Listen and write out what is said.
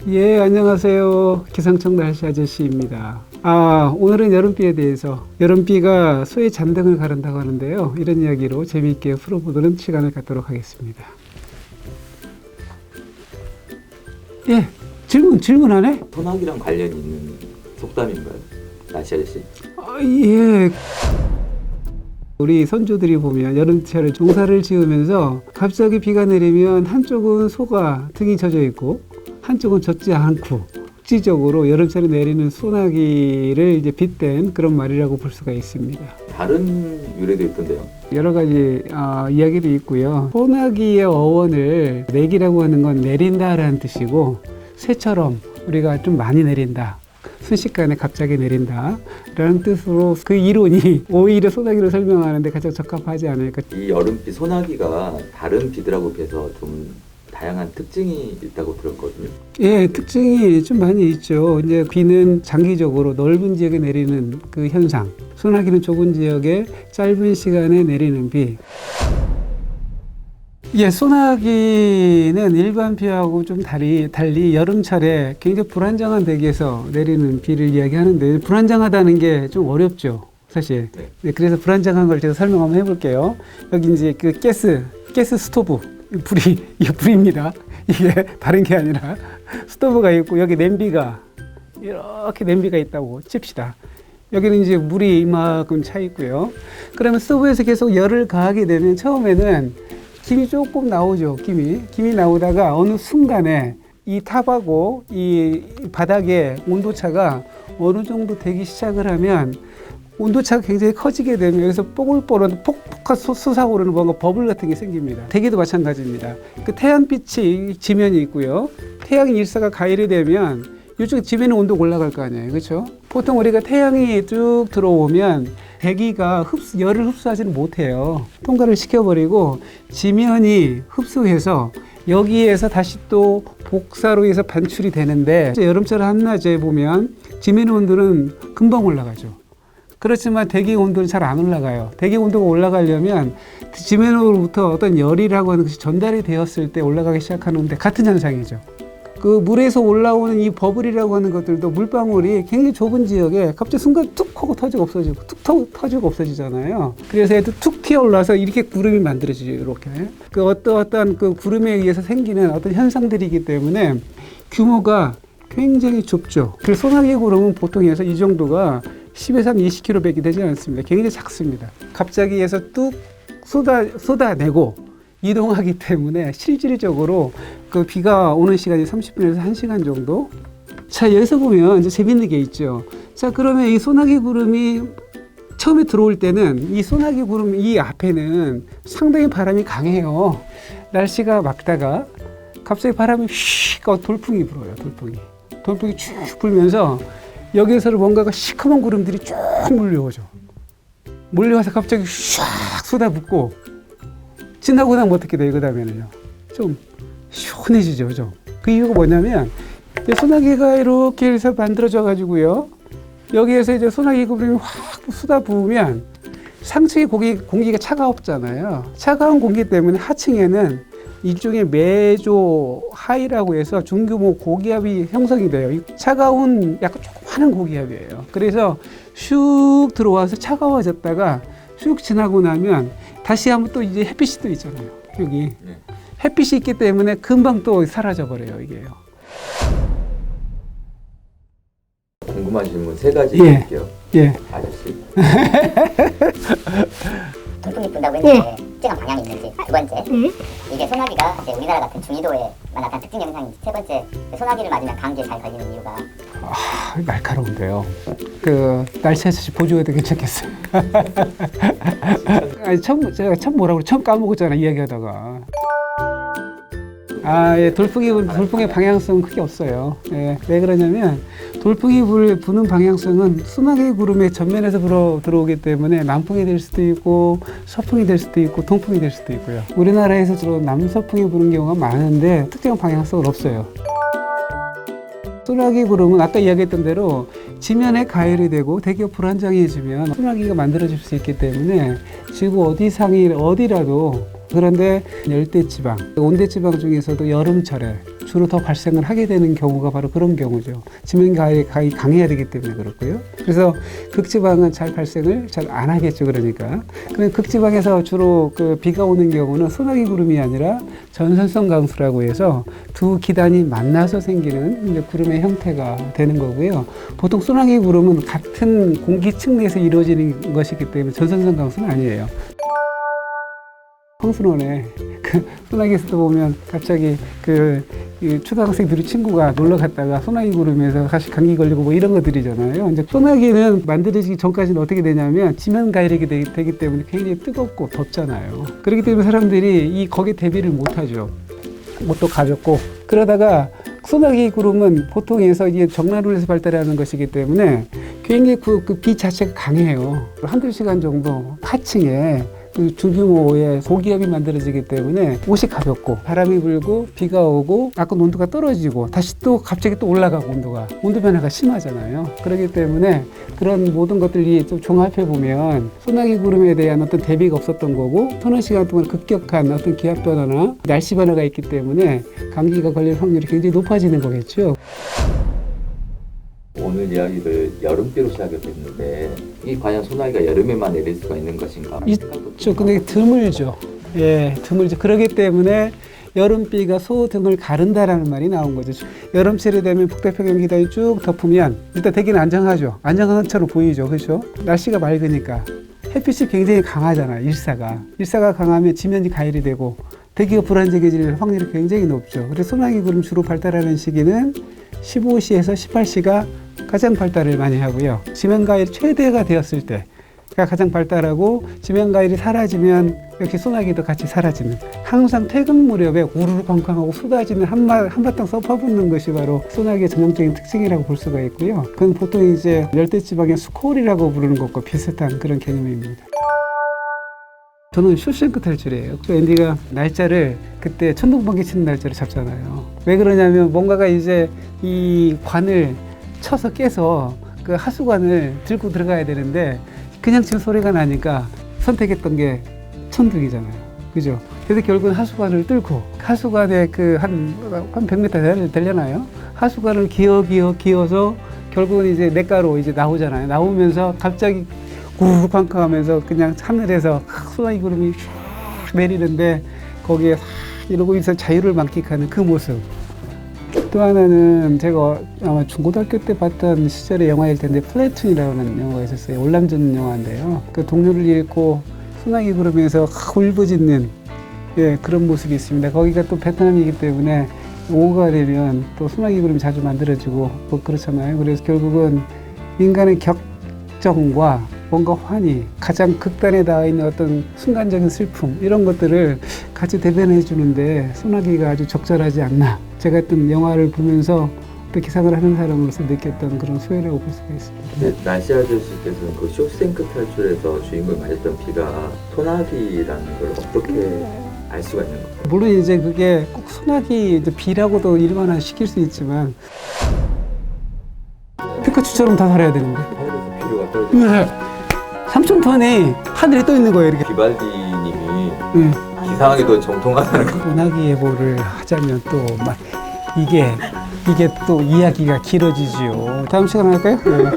예, 안녕하세요. 기상청 날씨 아저씨입니다. 오늘은 여름비에 대해서, 여름비가 소의 잔등을 가른다고 하는데요. 이런 이야기로 재미있게 풀어보도록 시간을 갖도록 하겠습니다. 예, 질문하네? 소나기랑 관련이 있는 속담인가요? 날씨 아저씨? 예. 우리 선조들이 보면 여름철에 종사를 지으면서 갑자기 비가 내리면 한쪽은 소가 등이 젖어 있고 한쪽은 젖지 않고 국지적으로 여름철에 내리는 소나기를 이제 빗댄 그런 말이라고 볼 수가 있습니다. 다른 유래도 있던데요. 여러 가지 이야기도 있고요. 소나기의 어원을 내기라고 하는 건 내린다라는 뜻이고, 새처럼 우리가 좀 많이 내린다, 순식간에 갑자기 내린다 라는 뜻으로 그 이론이 오히려 소나기를 설명하는데 가장 적합하지 않을까. 이 여름비 소나기가 다른 비들하고 비해서 좀 다양한 특징이 있다고 들었거든요. 예, 특징이 좀 많이 있죠. 이제 비는 장기적으로 넓은 지역에 내리는 그 현상, 소나기는 좁은 지역에 짧은 시간에 내리는 비. 예, 소나기는 일반 비하고 좀 달리 여름철에 굉장히 불안정한 대기에서 내리는 비를 이야기하는데, 불안정하다는 게 좀 어렵죠, 사실. 네, 그래서 불안정한 걸 제가 설명 한번 해볼게요. 여기 이제 그 가스 스토브, 이게 불입니다. 이게 다른 게 아니라 스토브가 있고, 여기 이렇게 냄비가 있다고 칩시다. 여기는 이제 물이 이만큼 차 있고요. 그러면 스토브에서 계속 열을 가하게 되면 처음에는 김이 조금 나오죠. 김이 나오다가 어느 순간에 이 탑하고 이 바닥의 온도차가 어느 정도 되기 시작을 하면, 온도차가 굉장히 커지게 되면 여기서 뽀글뽀글 폭폭 솟아오르는 뭔가 버블 같은 게 생깁니다. 대기도 마찬가지입니다. 그 태양빛이 지면이 있고요. 태양 일사가 가열이 되면 이쪽 지면의 온도가 올라갈 거 아니에요, 그렇죠? 보통 우리가 태양이 쭉 들어오면 대기가 열을 흡수하지는 못해요. 통과를 시켜버리고 지면이 흡수해서 여기에서 다시 또 복사로 해서 반출이 되는데, 여름철 한낮에 보면 지면의 온도는 금방 올라가죠. 그렇지만 대기 온도는 잘 안 올라가요. 대기 온도가 올라가려면 지면으로부터 어떤 열이라고 하는 것이 전달이 되었을 때 올라가기 시작하는데, 같은 현상이죠. 그 물에서 올라오는 이 버블이라고 하는 것들도 물방울이 굉장히 좁은 지역에 갑자기 순간 툭 하고 터지고 없어지고 툭 터지고 없어지잖아요. 그래서 얘도 툭 튀어 올라서 이렇게 구름이 만들어지죠. 이렇게 그 어떠한 그 구름에 의해서 생기는 어떤 현상들이기 때문에 규모가 굉장히 좁죠. 그래서 소나기 구름은 보통 해서 이 정도가 10에서 한 20km 밖에 되지 않습니다. 굉장히 작습니다. 갑자기 해서 뚝 쏟아내고 이동하기 때문에 실질적으로 그 비가 오는 시간이 30분에서 1시간 정도. 자, 여기서 보면 이제 재밌는 게 있죠. 자, 그러면 이 소나기 구름이 처음에 들어올 때는 이 소나기 구름 이 앞에는 상당히 바람이 강해요. 날씨가 맑다가 갑자기 바람이 휙 돌풍이 불어요. 돌풍이 쭉 불면서 여기에서 뭔가가 시커먼 구름들이 쭉 몰려와서 갑자기 샥 쏟아붓고 지나고 나면 어떻게 돼요? 그 다음에는요, 좀 시원해지죠. 좀. 그 이유가 뭐냐면, 소나기가 이렇게 해서 만들어져 가지고요, 여기에서 이제 소나기 구름이 확 쏟아 부으면 상층의 공기가 차가웠잖아요. 차가운 공기 때문에 하층에는 일종의 메조 하이라고 해서 중규모 고기압이 형성이 돼요. 차가운 약간 조그마한 고기압이에요. 그래서 슉 들어와서 차가워졌다가 슉 지나고 나면 다시 한번 또 이제 햇빛이 또 있잖아요. 여기 햇빛이 있기 때문에 금방 또 사라져 버려요, 이게요. 궁금한 질문 3가지 드릴게요. 예. 아저씨. 돌풍이 분다고 했는데 특정한 방향이 있는지. 두 번째, 이게 소나기가 이제 우리나라 같은 중위도에만 나타나는 특징 현상인지. 세 번째, 소나기를 맞으면 감기에 잘 걸리는 이유가. 날카로운데요. 그 날씨에서 보조해도 괜찮겠어요. 제가 처음 까먹었잖아, 이야기하다가. 예, 돌풍의 방향성은 크게 없어요. 예, 왜 그러냐면 돌풍이 부는 방향성은 소나기 구름의 전면에서 들어오기 때문에 남풍이 될 수도 있고 서풍이 될 수도 있고 동풍이 될 수도 있고요. 우리나라에서 주로 남서풍이 부는 경우가 많은데 특정 방향성은 없어요. 소나기 구름은 아까 이야기했던 대로 지면에 가열이 되고 대기가 불안정해지면 소나기가 만들어질 수 있기 때문에 지구 어디라도. 그런데 열대지방, 온대지방 중에서도 여름철에 주로 더 발생을 하게 되는 경우가 바로 그런 경우죠. 지면가열이 강해야 되기 때문에 그렇고요. 그래서 극지방은 잘 발생을 잘 안 하겠죠. 그러니까. 그럼 극지방에서 주로 그 비가 오는 경우는 소나기 구름이 아니라 전선성 강수라고 해서 두 기단이 만나서 생기는 이제 구름의 형태가 되는 거고요. 보통 소나기 구름은 같은 공기층 내에서 이루어지는 것이기 때문에 전선성 강수는 아니에요. 황순원에 그 소나기에서도 보면 갑자기 이 초등학생들이 친구가 놀러 갔다가 소나기 구름에서 다시 감기 걸리고 뭐 이런 것들이잖아요. 이제 소나기는 만들어지기 전까지는 어떻게 되냐면 지면 가열이 되기 때문에 굉장히 뜨겁고 덥잖아요. 그렇기 때문에 사람들이 거기에 대비를 못하죠. 뭣도 가볍고 그러다가 소나기 구름은 보통에서 이게 정난원에서 발달하는 것이기 때문에 굉장히 그 비 자체가 강해요. 한두 시간 정도 하층에 그 중규모의 소기압이 만들어지기 때문에 옷이 가볍고 바람이 불고 비가 오고 아까 온도가 떨어지고 다시 또 갑자기 또 올라가고 온도 변화가 심하잖아요. 그렇기 때문에 그런 모든 것들이 좀 종합해 보면 소나기 구름에 대한 어떤 대비가 없었던 거고 서너 시간 동안 급격한 어떤 기압 변화나 날씨 변화가 있기 때문에 감기가 걸릴 확률이 굉장히 높아지는 거겠죠. 오늘 이야기를 여름비로 시작했는데 이 과연 소나기가 여름에만 내릴 수가 있는 것인가? 있죠. 근데 드물죠. 예, 드물죠. 그렇기 때문에 여름비가 소등을 가른다라는 말이 나온 거죠. 여름철이 되면 북태평양 기단이 쭉 덮으면 일단 대기는 안정하죠. 안정한 것처럼 보이죠. 그렇죠? 날씨가 맑으니까 햇빛이 굉장히 강하잖아요. 일사가 강하면 지면이 가열이 되고 대기가 불안정해질 확률이 굉장히 높죠. 그래서 소나기 구름 주로 발달하는 시기는 15시에서 18시가 가장 발달을 많이 하고요. 지면가열이 최대가 되었을 때가 가장 발달하고 지면가열이 사라지면 역시 소나기도 같이 사라지는 항상 퇴근 무렵에 우르르 쾅쾅하고 쏟아지는 한바탕 썩어붙는 것이 바로 소나기의 전형적인 특징이라고 볼 수가 있고요. 그건 보통 이제 열대지방의 스콜이라고 부르는 것과 비슷한 그런 개념입니다. 저는 쇼생크 탈출이에요. 앤디가 날짜를 그때 천둥번개 치는 날짜를 잡잖아요. 왜 그러냐면 뭔가가 이제 이 관을 쳐서 깨서 그 하수관을 들고 들어가야 되는데 그냥 지금 소리가 나니까 선택했던 게 천둥이잖아요. 그죠? 그래서 결국은 하수관을 뚫고 하수관에 한 100m 되려나요? 하수관을 기어서 결국은 이제 냇가로 이제 나오잖아요. 나오면서 갑자기 구르팡팡 하면서 그냥 하늘에서 소나기 구름이 슉 내리는데 거기에 싹 이러고 있어 자유를 만끽하는 그 모습. 또 하나는 제가 아마 중고등학교 때 봤던 시절의 영화일 텐데 플래툰이라는 영화가 있었어요. 올남전 영화인데요. 그 동료를 잃고 소나기 구름에서 울부짖는 그런 모습이 있습니다. 거기가 또 베트남이기 때문에 오후가 되면 또 소나기 구름이 자주 만들어지고 뭐 그렇잖아요. 그래서 결국은 인간의 격정과 뭔가 환희, 가장 극단에 닿아 있는 어떤 순간적인 슬픔 이런 것들을 같이 대변해 주는데 소나기가 아주 적절하지 않나. 제가 했던 영화를 보면서 또 기상을 하는 사람으로서 느꼈던 그런 수혜라고 볼 수가 있습니다. 네, 날씨 아저씨께서는 그 쇼생크 탈출에서 주인공이 맞았던 비가 소나기라는 걸 어떻게 알 수가 있는 건가요? 물론 이제 그게 꼭 소나기 이제 비라고도 일반화 시킬 수 있지만 피카츄처럼 다 살아야 되는데. 하늘에서 비료가 떨어지고 네. 3,000톤이 하늘에 떠 있는 거예요. 이렇게. 비발디님이 기상하기도 정통하다는 거. 소나기 예보를 하자면 또 막 이게 또 이야기가 길어지지요. 다음 시간에 할까요? 네.